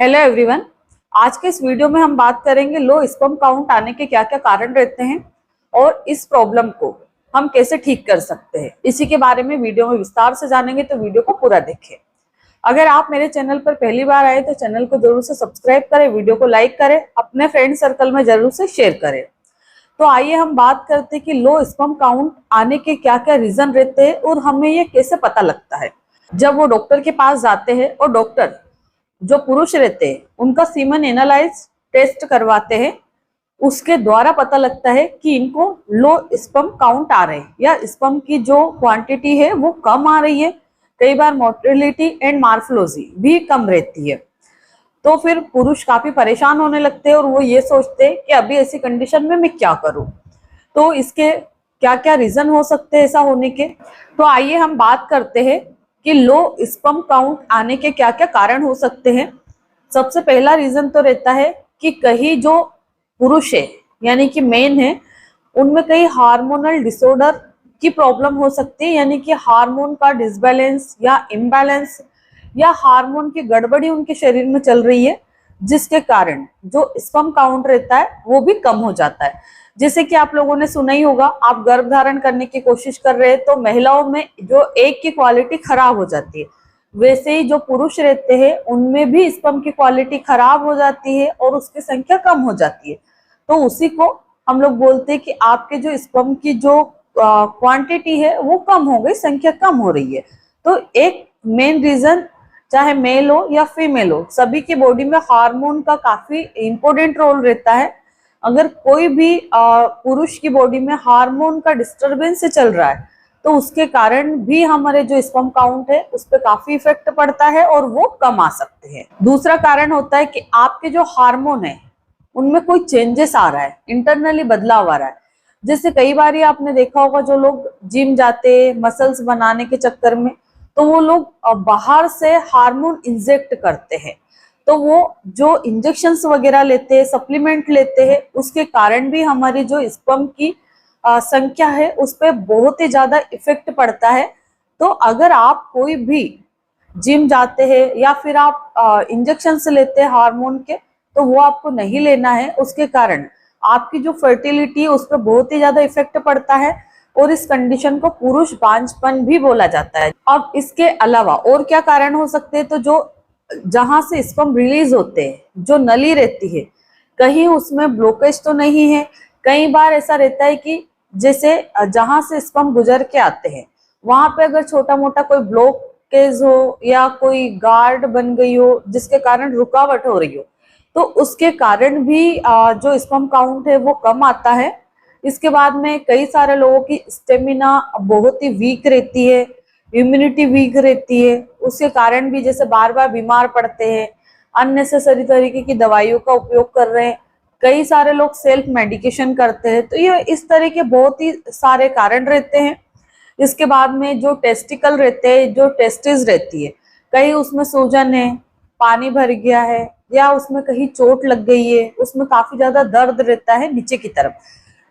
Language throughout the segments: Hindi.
Hello everyone. आज के इस वीडियो में हम बात करेंगे लो स्पर्म काउंट आने के क्या क्या कारण रहते हैं और इस प्रॉब्लम को हम कैसे ठीक कर सकते हैं। इसी के बारे में वीडियो में विस्तार से जानेंगे, तो वीडियो को पूरा देखें। अगर आप मेरे चैनल पर पहली बार आए तो चैनल को जरूर से सब्सक्राइब करें, वीडियो को लाइक करें, अपने फ्रेंड सर्कल में जरूर से शेयर करें। तो आइए हम बात करते हैं कि लो स्पर्म काउंट आने के क्या क्या रीजन रहते हैं और हमें ये कैसे पता लगता है। जब वो डॉक्टर के पास जाते हैं और डॉक्टर जो पुरुष रहते हैं उनका सीमन एनालाइज टेस्ट करवाते हैं, उसके द्वारा पता लगता है कि इनको लो स्पर्म काउंट आ रहे हैं या स्पर्म की जो क्वांटिटी है वो कम आ रही है। कई बार मोर्टेलिटी एंड मार्फोलॉजी भी कम रहती है। तो फिर पुरुष काफी परेशान होने लगते हैं और वो ये सोचते हैं कि अभी ऐसी कंडीशन में मैं क्या करूं। तो इसके क्या क्या रीजन हो सकते हैं ऐसा होने के। तो आइए हम बात करते हैं कि लो स्पर्म काउंट आने के क्या क्या कारण हो सकते हैं। सबसे पहला रीजन तो रहता है कि कहीं जो पुरुष है यानी कि मेन है, उनमें कहीं हार्मोनल डिसऑर्डर की प्रॉब्लम हो सकती है, यानी कि हार्मोन का डिसबैलेंस या इम्बैलेंस या हार्मोन की गड़बड़ी उनके शरीर में चल रही है, जिसके कारण जो स्पर्म काउंट रहता है वो भी कम हो जाता है। जैसे कि आप लोगों ने सुना ही होगा, आप गर्भ धारण करने की कोशिश कर रहे हैं तो महिलाओं में जो एग की क्वालिटी खराब हो जाती है, वैसे ही जो पुरुष रहते हैं उनमें भी स्पर्म की क्वालिटी खराब हो जाती है और उसकी संख्या कम हो जाती है। तो उसी को हम लोग बोलते हैं कि आपके जो स्पर्म की जो क्वांटिटी है वो कम हो गई, संख्या कम हो रही है। तो एक मेन रीजन, चाहे मेल हो या फीमेल हो, सभी की बॉडी में हार्मोन का काफी इंपॉर्टेंट रोल रहता है। अगर कोई भी पुरुष की बॉडी में हार्मोन का डिस्टरबेंस से चल रहा है तो उसके कारण भी हमारे जो स्पर्म काउंट है उस पर काफी इफेक्ट पड़ता है और वो कम आ सकते हैं। दूसरा कारण होता है कि आपके जो हार्मोन है उनमें कोई चेंजेस आ रहा है, इंटरनली बदलाव आ रहा है। जैसे कई बार आपने देखा होगा, जो लोग जिम जाते हैं मसल्स बनाने के चक्कर में, तो वो लोग बाहर से हार्मोन इंजेक्ट करते हैं। तो वो जो इंजेक्शंस वगैरह लेते हैं, सप्लीमेंट लेते हैं, उसके कारण भी हमारी जो स्पर्म की संख्या है उस पर बहुत ही ज्यादा इफेक्ट पड़ता है। तो अगर आप कोई भी जिम जाते हैं या फिर आप इंजेक्शंस लेते हैं हार्मोन के, तो वो आपको नहीं लेना है। उसके कारण आपकी जो फर्टिलिटी है उस पर बहुत ही ज्यादा इफेक्ट पड़ता है और इस कंडीशन को पुरुष बांझपन भी बोला जाता है। अब इसके अलावा और क्या कारण हो सकते हैं, तो जो जहां से स्पर्म रिलीज होते हैं, जो नली रहती है, कहीं उसमें ब्लॉकेज तो नहीं है। कई बार ऐसा रहता है कि जैसे जहां से स्पर्म गुजर के आते हैं वहां पे अगर छोटा मोटा कोई ब्लॉकेज हो या कोई गार्ड बन गई हो जिसके कारण रुकावट हो रही हो, तो उसके कारण भी जो स्पर्म काउंट है वो कम आता है। इसके बाद में कई सारे लोगों की स्टेमिना बहुत ही वीक रहती है, इम्यूनिटी वीक रहती है, उसके कारण भी जैसे बार बार बीमार पड़ते हैं, अननेसेसरी तरीके की दवाइयों का उपयोग कर रहे हैं, कई सारे लोग सेल्फ मेडिकेशन करते हैं। तो ये इस तरह के बहुत ही सारे कारण रहते हैं। इसके बाद में जो टेस्टिकल रहते हैं, जो टेस्टिस रहती है, कहीं उसमें सूजन है, पानी भर गया है या उसमें कहीं चोट लग गई है, उसमें काफी ज्यादा दर्द रहता है नीचे की तरफ,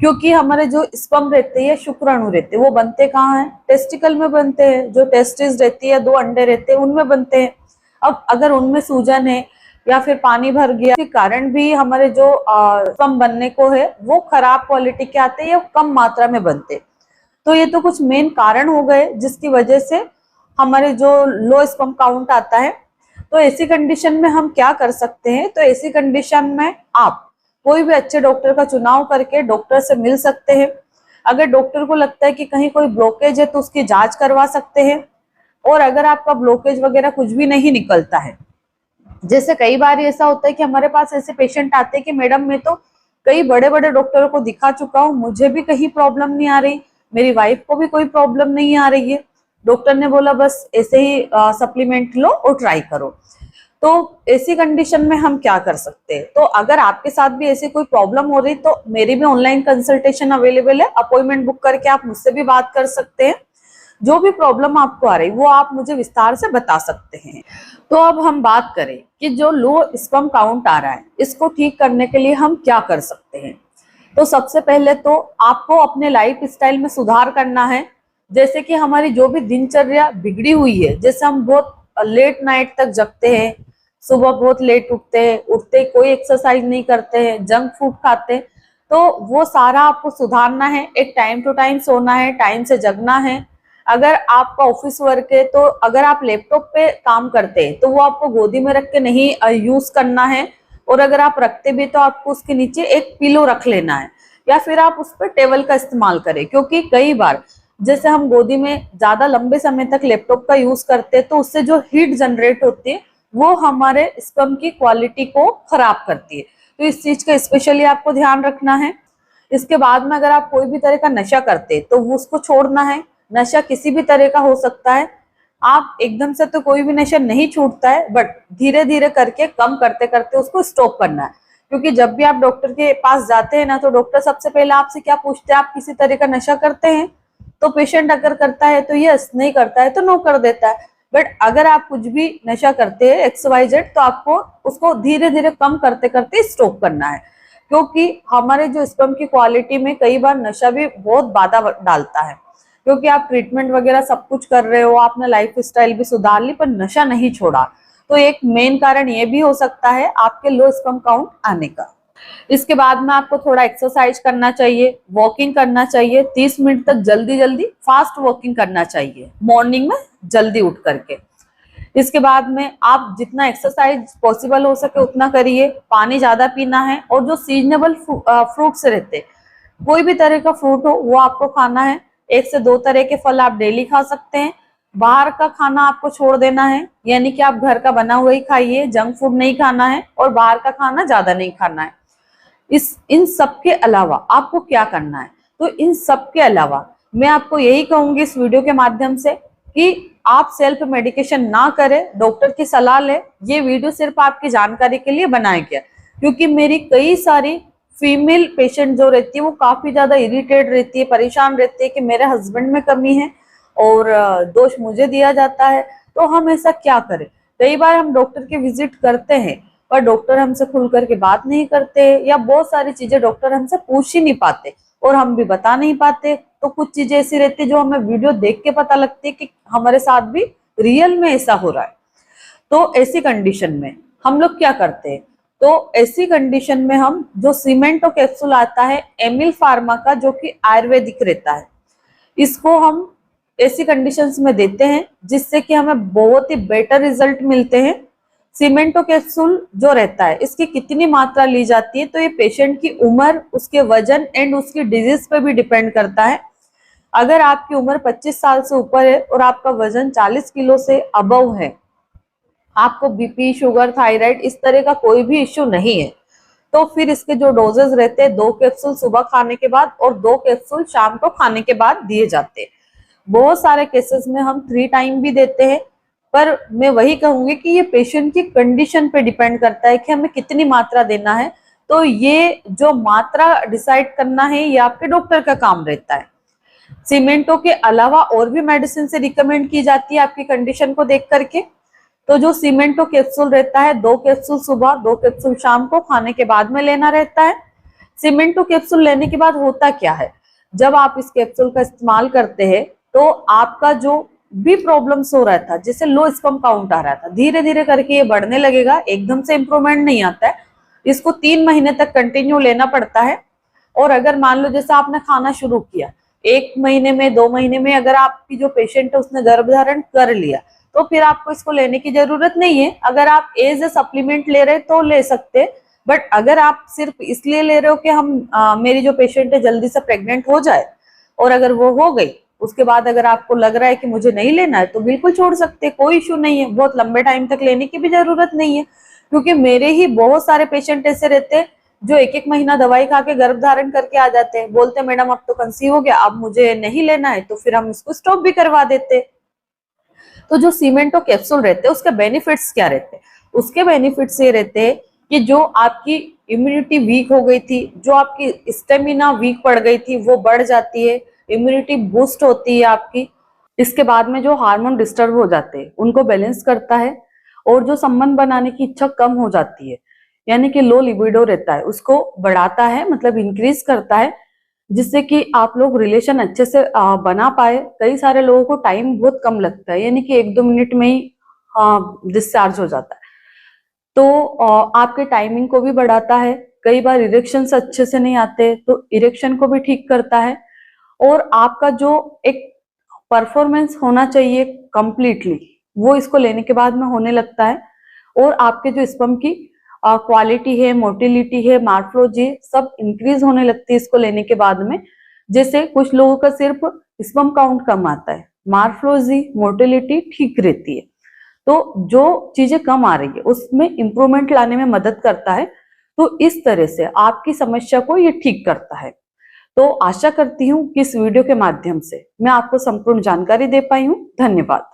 क्योंकि हमारे जो स्पर्म रहते हैं, शुक्राणु रहते हैं, वो बनते कहाँ हैं? टेस्टिकल में बनते हैं। जो टेस्टिस रहती है, 2 अंडे रहते हैं, उनमें बनते हैं। अब अगर उनमें सूजन है या फिर पानी भर गया के कारण भी हमारे जो स्पर्म बनने को है वो खराब क्वालिटी के आते हैं या कम मात्रा में बनते। तो ये तो कुछ मेन कारण हो गए जिसकी वजह से हमारे जो लो स्पर्म काउंट आता है। तो ऐसी कंडीशन में हम क्या कर सकते हैं? तो ऐसी कंडीशन में आप कोई भी अच्छे डॉक्टर का चुनाव करके डॉक्टर से मिल सकते हैं। अगर डॉक्टर को लगता है कि कहीं कोई ब्लॉकेज है तो उसकी जांच करवा सकते हैं। और अगर आपका ब्लॉकेज वगैरह कुछ भी नहीं निकलता है, जैसे कई बार ऐसा होता है कि हमारे पास ऐसे पेशेंट आते हैं कि मैडम मैं तो कई बड़े बड़े डॉक्टरों को दिखा चुका हूँ, मुझे भी कहीं प्रॉब्लम नहीं आ रही, मेरी वाइफ को भी कोई प्रॉब्लम नहीं आ रही है, डॉक्टर ने बोला बस ऐसे ही सप्लीमेंट लो और ट्राई करो। तो ऐसी कंडीशन में हम क्या कर सकते हैं? तो अगर आपके साथ भी ऐसी कोई प्रॉब्लम हो रही तो मेरी भी ऑनलाइन कंसल्टेशन अवेलेबल है, अपॉइंटमेंट बुक करके आप मुझसे भी बात कर सकते हैं। जो भी प्रॉब्लम आपको आ रही वो आप मुझे विस्तार से बता सकते हैं। तो अब हम बात करें कि जो लो स्पर्म काउंट आ रहा है इसको ठीक करने के लिए हम क्या कर सकते हैं। तो सबसे पहले तो आपको अपने लाइफ स्टाइल में सुधार करना है। जैसे कि हमारी जो भी दिनचर्या बिगड़ी हुई है, जैसे हम बहुत लेट नाइट तक जगते हैं, सुबह बहुत लेट उठते हैं, उठते ही कोई एक्सरसाइज नहीं करते हैं, जंक फूड खाते हैं, तो वो सारा आपको सुधारना है। एक टाइम टू टाइम सोना है, टाइम से जगना है। अगर आपका ऑफिस वर्क है तो अगर आप लैपटॉप पे काम करते हैं तो वो आपको गोदी में रख के नहीं यूज करना है, और अगर आप रखते भी तो आपको उसके नीचे एक पिलो रख लेना है, या फिर आप उस पर टेबल का इस्तेमाल करें। क्योंकि कई बार जैसे हम गोदी में ज्यादा लंबे समय तक लैपटॉप का यूज करते हैं तो उससे जो हीट जनरेट होती है वो हमारे स्पर्म की क्वालिटी को खराब करती है। तो इस चीज का स्पेशली आपको ध्यान रखना है। इसके बाद में अगर आप कोई भी तरह का नशा करते तो वो उसको छोड़ना है। नशा किसी भी तरह का हो सकता है, आप एकदम से तो कोई भी नशा नहीं छूटता है, बट धीरे धीरे करके कम करते करते उसको स्टॉप करना है। क्योंकि जब भी आप डॉक्टर के पास जाते हैं ना, तो डॉक्टर सबसे पहले आपसे क्या पूछते हैं, आप किसी तरह का नशा करते हैं? तो पेशेंट अगर करता है तो यस, नहीं करता है तो नो कर देता है। बट अगर आप कुछ भी नशा करते हैं XYZ, तो आपको उसको धीरे धीरे कम करते करते स्टॉप करना है। क्योंकि हमारे जो स्पर्म की क्वालिटी में कई बार नशा भी बहुत बाधा डालता है। क्योंकि आप ट्रीटमेंट वगैरह सब कुछ कर रहे हो, आपने लाइफ स्टाइल भी सुधार ली पर नशा नहीं छोड़ा, तो एक मेन कारण ये भी हो सकता है आपके लो स्पर्म काउंट आने का। इसके बाद में आपको थोड़ा एक्सरसाइज करना चाहिए, वॉकिंग करना चाहिए, 30 मिनट तक जल्दी जल्दी फास्ट वॉकिंग करना चाहिए मॉर्निंग में जल्दी उठ करके। इसके बाद में आप जितना एक्सरसाइज पॉसिबल हो सके उतना करिए, पानी ज्यादा पीना है, और जो सीजनेबल फ्रूट्स रहते, कोई भी तरह का फ्रूट हो वो आपको खाना है। 1 से 2 तरह के फल आप डेली खा सकते हैं। बाहर का खाना आपको छोड़ देना है, यानी कि आप घर का बना हुआ ही खाइए, जंक फूड नहीं खाना है और बाहर का खाना ज्यादा नहीं खाना है। इन सब के अलावा आपको क्या करना है, तो इन सब के अलावा मैं आपको यही कहूंगी इस वीडियो के माध्यम से कि आप सेल्फ मेडिकेशन ना करें, डॉक्टर की सलाह लें। ये वीडियो सिर्फ आपकी जानकारी के लिए बनाया गया, क्योंकि मेरी कई सारी फीमेल पेशेंट जो रहती है वो काफी ज्यादा इरिटेट रहती है, परेशान रहती है कि मेरे हस्बैंड में कमी है और दोष मुझे दिया जाता है, तो हम ऐसा क्या करें। कई बार हम डॉक्टर की विजिट करते हैं पर डॉक्टर हमसे खुल करके बात नहीं करते, या बहुत सारी चीजें डॉक्टर हमसे पूछ ही नहीं पाते और हम भी बता नहीं पाते। तो कुछ चीजें ऐसी रहती है जो हमें वीडियो देख के पता लगती है कि हमारे साथ भी रियल में ऐसा हो रहा है। तो ऐसी कंडीशन में हम लोग क्या करते हैं, तो ऐसी कंडीशन में हम जो सीमेंटो कैप्सूल आता है एमिल फार्मा का, जो कि आयुर्वेदिक रहता है, इसको हम ऐसी कंडीशंस में देते हैं जिससे कि हमें बहुत ही बेटर रिजल्ट मिलते हैं। सीमेंटो कैप्सूल जो रहता है इसकी कितनी मात्रा ली जाती है, तो ये पेशेंट की उम्र, उसके वजन एंड उसकी डिजीज पे भी डिपेंड करता है। अगर आपकी उम्र 25 साल से ऊपर है और आपका वजन 40 किलो से अबव है, आपको बीपी, शुगर, थायराइड इस तरह का कोई भी इश्यू नहीं है, तो फिर इसके जो डोजेस रहते हैं 2 कैप्सूल सुबह खाने के बाद और 2 कैप्सूल शाम को खाने के बाद दिए जाते हैं। बहुत सारे केसेस में हम 3 टाइम भी देते हैं, पर मैं वही कहूंगी कि ये पेशेंट की कंडीशन पे डिपेंड करता है कि हमें कितनी मात्रा देना है। तो ये जो मात्रा डिसाइड करना है ये आपके डॉक्टर का काम रहता है। सीमेंटो के अलावा और भी मेडिसिन से रिकमेंड की जाती है आपकी कंडीशन को देख करके। तो जो सीमेंटो कैप्सूल रहता है 2 कैप्सूल सुबह, 2 कैप्सूल शाम को खाने के बाद में लेना रहता है। सीमेंटो कैप्सूल लेने के बाद होता क्या है, जब आप इस कैप्सूल का इस्तेमाल करते हैं तो आपका जो भी प्रॉब्लम्स हो रहा था, जैसे लो स्पर्म काउंट आ रहा था, धीरे धीरे करके ये बढ़ने लगेगा, एकदम से इंप्रूवमेंट नहीं आता है। इसको 3 महीने तक कंटिन्यू लेना पड़ता है। और अगर मान लो जैसे आपने खाना शुरू किया, 1 महीने में, 2 महीने में अगर आपकी जो पेशेंट है उसने गर्भधारण कर लिया, तो फिर आपको इसको लेने की जरूरत नहीं है। अगर आप एज ए सप्लीमेंट ले रहे तो ले सकते हैं, बट अगर आप सिर्फ इसलिए ले रहे हो कि मेरी जो पेशेंट है जल्दी से प्रेग्नेंट हो जाए, और अगर वो हो गई उसके बाद अगर आपको लग रहा है कि मुझे नहीं लेना है, तो बिल्कुल छोड़ सकते, कोई इश्यू नहीं है। बहुत लंबे टाइम तक लेने की भी जरूरत नहीं है, क्योंकि मेरे ही बहुत सारे पेशेंट ऐसे रहते हैं जो 1-1 महीना दवाई खा के गर्भ धारण करके आ जाते हैं, बोलते हैं मैडम अब तो कंसीव हो गया, अब मुझे नहीं लेना है, तो फिर हम इसको स्टॉप भी करवा देते। तो जो सीमेंटो कैप्सूल रहते हैं उसके बेनिफिट्स क्या रहते हैं, उसके बेनिफिट्स ये रहते हैं कि जो आपकी इम्यूनिटी वीक हो गई थी, जो आपकी स्टेमिना वीक पड़ गई थी, वो बढ़ जाती है, इम्यूनिटी बूस्ट होती है आपकी। इसके बाद में जो हार्मोन डिस्टर्ब हो जाते हैं उनको बैलेंस करता है, और जो संबंध बनाने की इच्छा कम हो जाती है, यानी कि लो लिबिडो रहता है, उसको बढ़ाता है, मतलब इंक्रीज करता है, जिससे कि आप लोग रिलेशन अच्छे से बना पाए। कई सारे लोगों को टाइम बहुत कम लगता है, यानी कि 1-2 मिनट में ही डिस्चार्ज हो जाता है। तो आपके टाइमिंग को भी बढ़ाता है। कई बार इरेक्शन अच्छे से नहीं आते तो इरेक्शन को भी ठीक करता है। और आपका जो एक परफॉर्मेंस होना चाहिए कंप्लीटली, वो इसको लेने के बाद में होने लगता है। और आपके जो स्पर्म की क्वालिटी है, मोटिलिटी है, मार्फोलॉजी सब इंक्रीज होने लगती है इसको लेने के बाद में। जैसे कुछ लोगों का सिर्फ स्पर्म काउंट कम आता है, मार्फोलॉजी मोटिलिटी ठीक रहती है। तो जो चीजें कम आ रही है उसमें इंप्रूवमेंट लाने में मदद करता है। तो इस तरह से आपकी समस्या को ये ठीक करता है। तो आशा करती हूँ कि इस वीडियो के माध्यम से मैं आपको संपूर्ण जानकारी दे पाई हूँ। धन्यवाद।